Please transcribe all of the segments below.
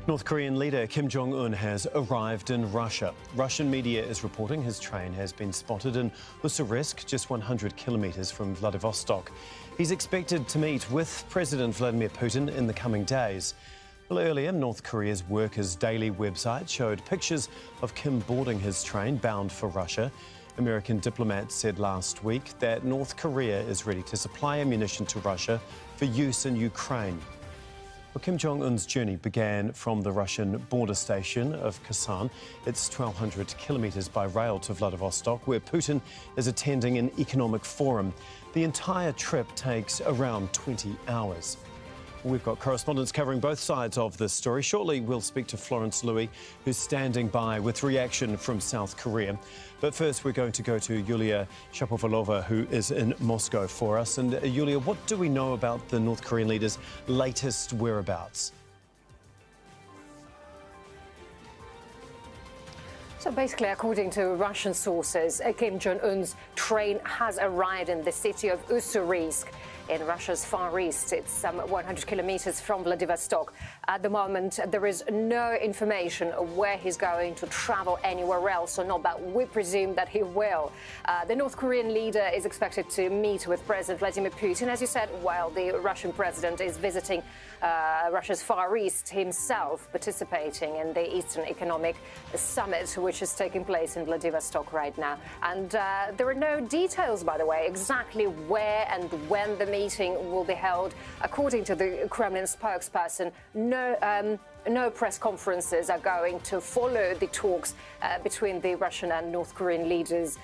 North Korean leader Kim Jong Un has arrived in Russia. Russian media is reporting his train has been spotted in Ussuriysk, just 100 kilometres from Vladivostok. He's expected to meet with President Vladimir Putin in the coming days. Well, earlier, North Korea's Workers' Daily website showed pictures of Kim boarding his train bound for Russia. American diplomats said last week that North Korea is ready to supply ammunition to Russia for use in Ukraine. Well, Kim Jong Un's journey began from the Russian border station of Kasan. It's 1,200 kilometres by rail to Vladivostok, where Putin is attending an economic forum. The entire trip takes around 20 hours. We've got correspondents covering both sides of this story. Shortly, we'll speak to Florence Louis, who's standing by with reaction from South Korea. But first, we're going to go to Yulia Shapovalova, who is in Moscow for us. And Yulia, what do we know about the North Korean leader's latest whereabouts? So basically, according to Russian sources, Kim Jong Un's train has arrived in the city of Ussuriysk in Russia's Far East. It's some 100 kilometres from Vladivostok. At the moment, there is no information of where he's going to travel anywhere else or not, but we presume that he will. The North Korean leader is expected to meet with President Vladimir Putin, as you said, while the Russian president is visiting Russia's Far East himself, participating in the Eastern Economic Summit, which is taking place in Vladivostok right now. And there are no details, by the way, exactly where and when the meeting will be held. According to the Kremlin spokesperson, no press conferences are going to follow the talks between the Russian and North Korean leaders.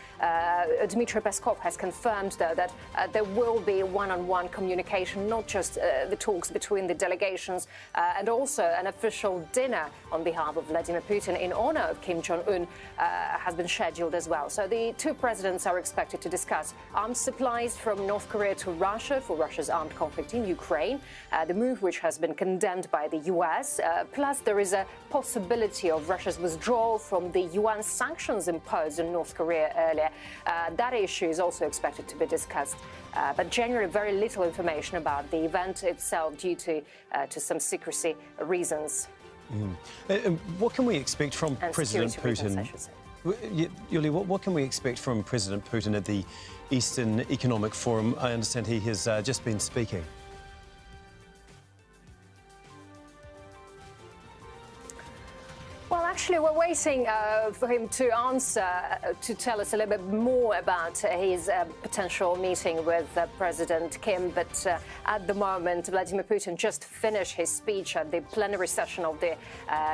Dmitry Peskov has confirmed, though, that there will be one-on-one communication, not just the talks between the delegations, and also an official dinner on behalf of Vladimir Putin in honor of Kim Jong Un has been scheduled as well. So the two presidents are expected to discuss arms supplies from North Korea to Russia for Russia's armed conflict in Ukraine, the move which has been condemned by the US. Plus, there is a possibility of Russia's withdrawal from the UN sanctions imposed on North Korea earlier. That issue is also expected to be discussed. But generally, very little information about the event itself due to some secrecy reasons. What can we expect from President Putin? Reasons, I should say. Yulia, what can we expect from President Putin at the Eastern Economic Forum? I understand he has just been speaking. Well, actually, we're waiting for him to answer, to tell us a little bit more about his potential meeting with President Kim. But at the moment, Vladimir Putin just finished his speech at the plenary session of the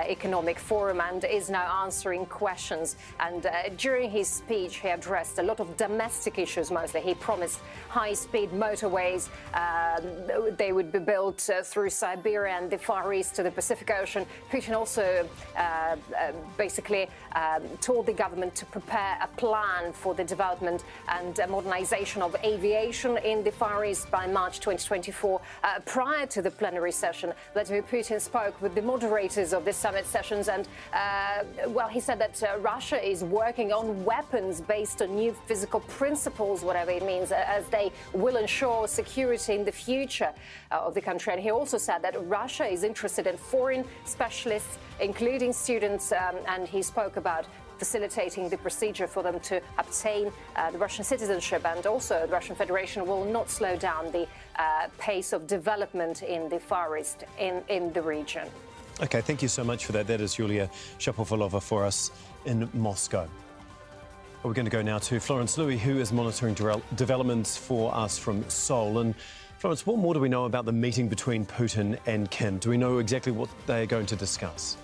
Economic Forum and is now answering questions. And during his speech, he addressed a lot of domestic issues mostly. He promised high-speed motorways. They would be built through Siberia and the Far East to the Pacific Ocean. Putin also basically told the government to prepare a plan for the development and modernization of aviation in the Far East by March 2024. Prior to the plenary session, Vladimir Putin spoke with the moderators of the summit sessions and, well, he said that Russia is working on weapons based on new physical principles, whatever it means, as they will ensure security in the future of the country. And he also said that Russia is interested in foreign specialists, including students, and he spoke about facilitating the procedure for them to obtain the Russian citizenship. And also the Russian Federation will not slow down the pace of development in the Far East, in the region. OK, thank you so much for that. That is Yulia Shapovalova for us in Moscow. We're going to go now to Florence Louis, who is monitoring developments for us from Seoul. And Florence, what more do we know about the meeting between Putin and Kim? Do we know exactly what they are going to discuss?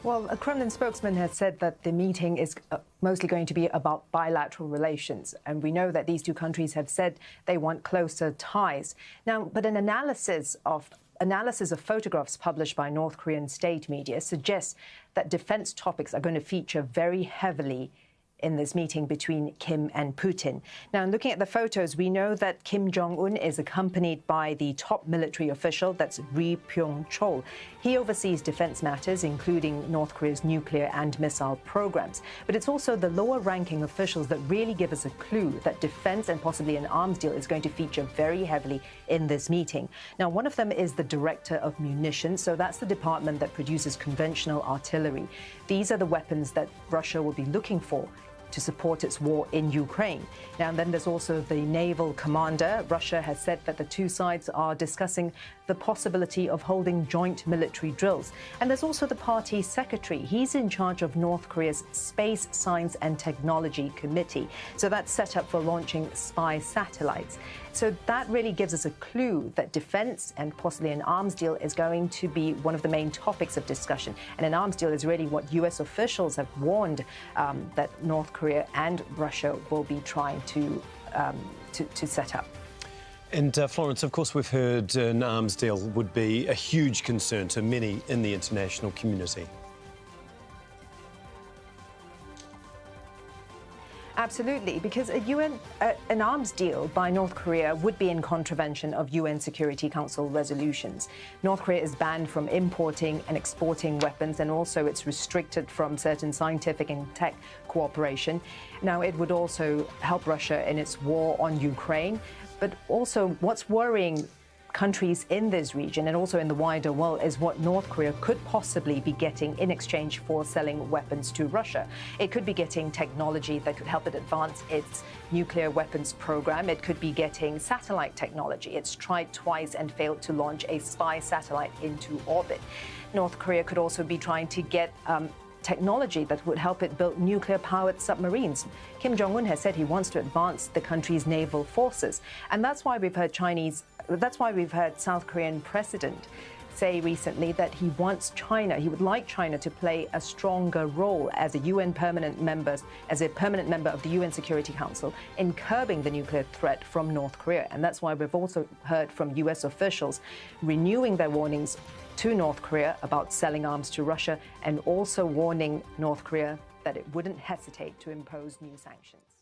Well, a Kremlin spokesman has said that the meeting is mostly going to be about bilateral relations. And we know that these two countries have said they want closer ties. Now, but an analysis of photographs published by North Korean state media suggests that defense topics are going to feature very heavily in this meeting between Kim and Putin. Now, looking at the photos, we know that Kim Jong Un is accompanied by the top military official, that's Ri Pyong-chol. He oversees defense matters, including North Korea's nuclear and missile programs. But it's also the lower-ranking officials that really give us a clue that defense and possibly an arms deal is going to feature very heavily in this meeting. Now, one of them is the director of munitions, so that's the department that produces conventional artillery. These are the weapons that Russia will be looking for to support its war in Ukraine. Now, and then there's also the naval commander. Russia has said that the two sides are discussing the possibility of holding joint military drills. And there's also the party secretary. He's in charge of North Korea's Space, Science and Technology Committee. So that's set up for launching spy satellites. So that really gives us a clue that defense and possibly an arms deal is going to be one of the main topics of discussion. And an arms deal is really what US officials have warned that North Korea and Russia will be trying to set up. And Florence, of course, we've heard an arms deal would be a huge concern to many in the international community. Absolutely, because an arms deal by North Korea would be in contravention of UN Security Council resolutions. North Korea is banned from importing and exporting weapons, and also it's restricted from certain scientific and tech cooperation. Now, it would also help Russia in its war on Ukraine, but also what's worrying countries in this region and also in the wider world is what North Korea could possibly be getting in exchange for selling weapons to Russia. It could be getting technology that could help it advance its nuclear weapons program. It could be getting satellite technology. It's tried twice and failed to launch a spy satellite into orbit. North Korea could also be trying to get technology that would help it build nuclear-powered submarines. Kim Jong Un has said he wants to advance the country's naval forces, and that's why we've heard South Korean President say recently that he would like China to play a stronger role as a permanent member of the UN Security Council in curbing the nuclear threat from North Korea. And that's why we've also heard from US officials renewing their warnings to North Korea about selling arms to Russia, and also warning North Korea that it wouldn't hesitate to impose new sanctions.